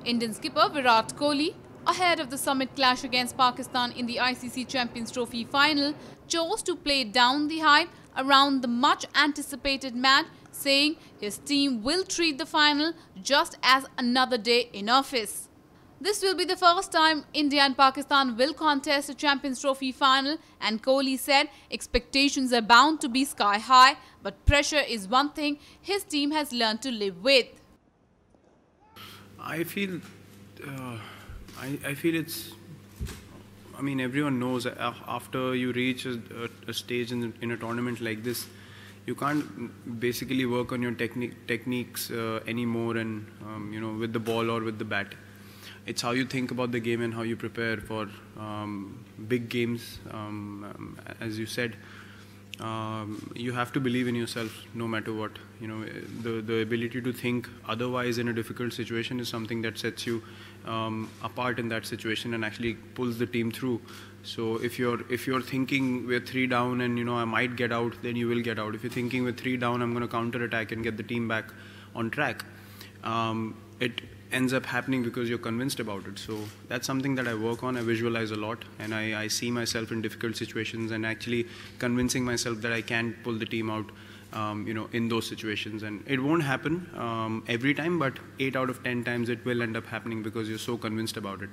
Indian skipper Virat Kohli, ahead of the summit clash against Pakistan in the ICC Champions Trophy final, chose to play down the hype around the much-anticipated match, saying his team will treat the final just as another day in office. This will be the first time India and Pakistan will contest a Champions Trophy final, and Kohli said expectations are bound to be sky high, but pressure is one thing his team has learned to live with. I feel, I feel it's. I mean, everyone knows after you reach a stage in a tournament like this, you can't basically work on your techniques anymore, and with the ball or with the bat. It's how you think about the game and how you prepare for big games. As you said, you have to believe in yourself no matter what. The ability to think otherwise in a difficult situation is something that sets you apart in that situation and actually pulls the team through. So if you're thinking we're 3 down and I might get out, then you will get out. If you're thinking we're 3 down, I'm going to counter attack and get the team back on track, it ends up happening because you're convinced about it. So that's something that I work on. I visualize a lot, and I see myself in difficult situations and actually convincing myself that I can pull the team out in those situations. And it won't happen every time, but 8 out of 10 times it will end up happening because you're so convinced about it.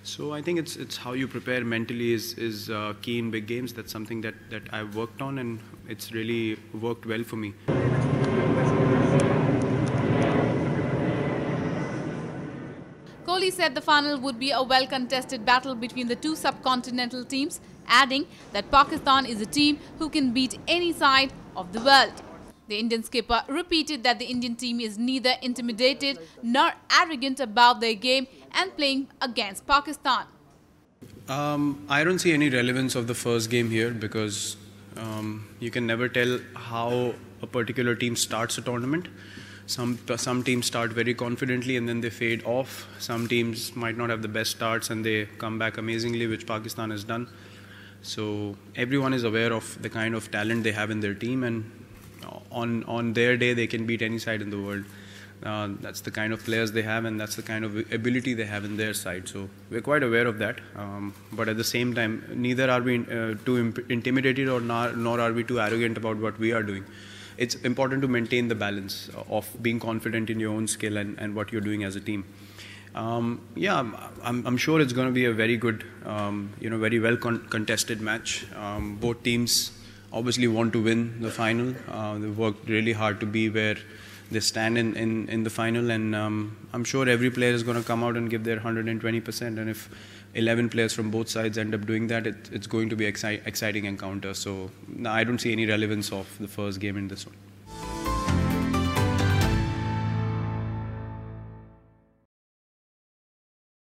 So I think it's how you prepare mentally is key in big games. That's something that I've worked on, and it's really worked well for me. Kohli said the final would be a well-contested battle between the two subcontinental teams, adding that Pakistan is a team who can beat any side of the world. The Indian skipper repeated that the Indian team is neither intimidated nor arrogant about their game and playing against Pakistan. I don't see any relevance of the first game here because you can never tell how a particular team starts a tournament. Some teams start very confidently and then they fade off. Some teams might not have the best starts and they come back amazingly, which Pakistan has done. So everyone is aware of the kind of talent they have in their team, and on their day they can beat any side in the world. That's the kind of players they have, and that's the kind of ability they have in their side. So we're quite aware of that. But at the same time, neither are we too intimidated nor are we too arrogant about what we are doing. It's important to maintain the balance of being confident in your own skill and what you're doing as a team. Yeah, I'm sure it's going to be a very good, very well contested match. Both teams obviously want to win the final. They've worked really hard to be where they stand in the final, and I'm sure every player is going to come out and give their 120%. And if 11 players from both sides end up doing that, it's going to be exciting encounter. So no, I don't see any relevance of the first game in this one.